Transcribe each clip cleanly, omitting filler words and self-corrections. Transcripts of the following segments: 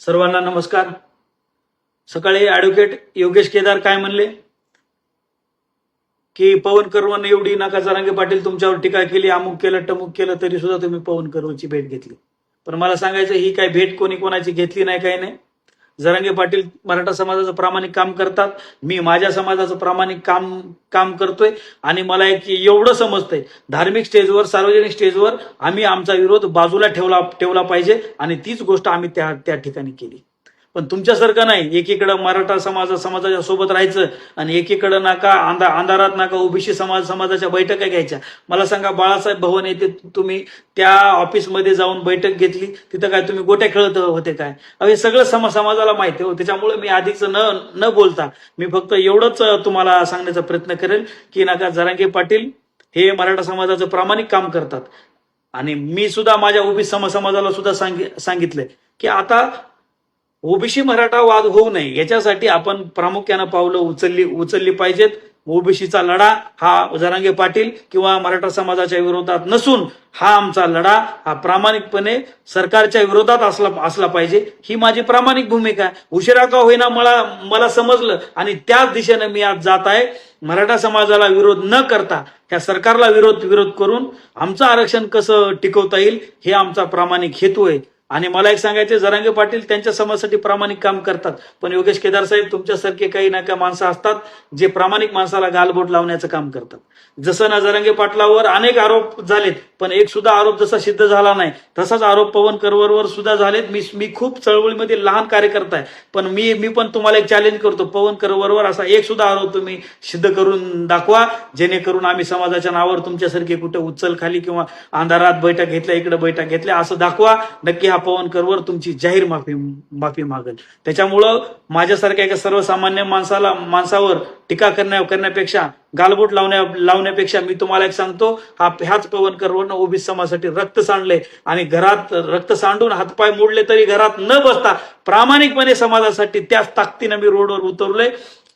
सर्वांना नमस्कार. सकाळी ॲडव्होकेट योगेश केदार काय म्हणले की पवन करवने एवढी नका जरांगे पाटील तुमच्यावर टीका केली, अमुक केलं टमुक केलं, तरी सुद्धा तुम्ही पवन करवनची भेट घेतली. पण मला सांगायचं, ही काय भेट कोणी कोणाची घेतली नाही, काही नाही. जरांगे पाटील मराठा समाजाचं प्रामाणिक काम करतात, मी माझ्या समाजाचं प्रामाणिक काम करतोय. आणि मला एक एवढं समजतंय, धार्मिक स्टेजवर, सार्वजनिक स्टेजवर आम्ही आमचा विरोध बाजूला ठेवला पाहिजे, आणि तीच गोष्ट आम्ही त्या ठिकाणी केली. पण तुमच्यासारखं नाही, एकीकडं मराठा समाजाच्या सोबत राहायचं आणि एकीकडं नाका अंधारात नाका ओबीसी समाजाच्या बैठका घ्यायच्या. मला सांगा, बाळासाहेब भवन येथे तुम्ही त्या ऑफिसमध्ये जाऊन बैठक घेतली, तिथं काय तुम्ही गोट्या खेळत होते काय? हे सगळं समाजाला माहिती हो. त्याच्यामुळे मी आधीच न बोलता मी फक्त एवढंच तुम्हाला सांगण्याचा प्रयत्न करेल की नका जरांगे पाटील हे मराठा समाजाचं प्रामाणिक काम करतात. आणि मी सुद्धा माझ्या ओबीसी समाजाला सुद्धा सांगितलंय की आता ओबीसी मराठा वाद होऊ नये याच्यासाठी आपण प्रामुख्यानं पावलं उचलली पाहिजेत. ओबीसीचा लढा हा जरांगे पाटील किंवा मराठा समाजाच्या विरोधात नसून हा आमचा लढा हा प्रामाणिकपणे सरकारच्या विरोधात असला पाहिजे. ही माझी प्रामाणिक भूमिका आहे. उशिरा का होईना मला समजलं, आणि त्याच दिशेने मी आज जात आहे. मराठा समाजाला विरोध न करता त्या सरकारला विरोध करून आमचं आरक्षण कसं टिकवता येईल, हे आमचा प्रामाणिक हेतू आहे. आणि मला एक सांगायचे, जरांगे पाटील त्यांच्या समाजासाठी प्रामाणिक काम करतात, पण योगेश केदार साहेब तुमच्यासारखे काही ना काही माणसं असतात जे प्रामाणिक माणसाला गालबोट लावण्याचं काम करतात. जसं ना जरांगे पाटलावर अनेक आरोप झालेत, पण एक सुद्धा आरोप जसा सिद्ध झाला नाही, तसाच आरोप पवन करवरवर सुद्धा झालेत. मी खूप चळवळीमध्ये लहान कार्यकर्ता आहे, पण मी पण तुम्हाला एक चॅलेंज करतो, पवन करवरवर असा एक सुद्धा आरोप तुम्ही सिद्ध करून दाखवा, जेणेकरून आम्ही समाजाच्या नावावर तुमच्यासारखे कुठे उचल खाली किंवा अंधारात बैठक घेतल्या, इकडे बैठक घेतल्या असं दाखवा. नक्की हा पवन करवर तुमची जाहीर माफी मागेल. त्याच्यामुळं माझ्यासारख्या एका सर्वसामान्य माणसावर टीका करण्यापेक्षा, गालबोट लावण्यापेक्षा मी तुम्हाला एक सांगतो, ह्याच पवन करवरनं ओबीसी समाजासाठी रक्त सांडले, आणि घरात रक्त सांडून हातपाय मोडले तरी घरात न बसता प्रामाणिकपणे समाजासाठी त्याच ताकदीनं मी रोडवर उतरलोय.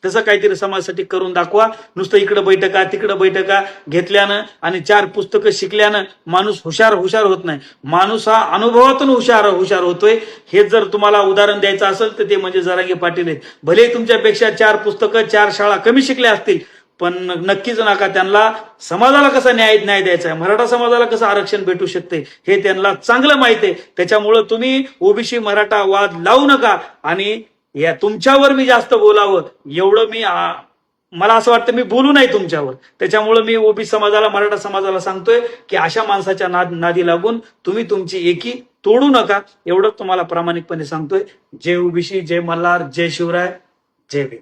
तसं काहीतरी समाजासाठी करून दाखवा. नुसतं इकडं बैठका तिकडं बैठका घेतल्यानं आणि 4 पुस्तकं शिकल्यानं माणूस हुशार होत नाही. माणूस हा अनुभवातून हुशार होतोय. हे जर तुम्हाला उदाहरण द्यायचं असेल तर ते म्हणजे जरांगे पाटील आहेत. भले तुमच्यापेक्षा 4 पुस्तकं 4 शाळा कमी शिकल्या असतील, पण नक्कीच नका त्यांना समाजाला कसा न्याय द्यायचा आहे, मराठा समाजाला कसं आरक्षण भेटू शकते हे त्यांना चांगलं माहिती आहे. त्याच्यामुळं तुम्ही ओबीसी मराठा वाद लावू नका. आणि या तुमच्यावर मी जास्त बोलावं एवढं मला असं वाटतं मी बोलू नाही तुमच्यावर. त्याच्यामुळे मी ओबीसी समाजाला, मराठा समाजाला सांगतोय की अशा माणसाच्या नादी लागून तुम्ही तुमची एकी तोडू नका, एवढंच तुम्हाला प्रामाणिकपणे सांगतोय. जय ओबीसी, जय मल्हार, जय शिवराय, जय भीम.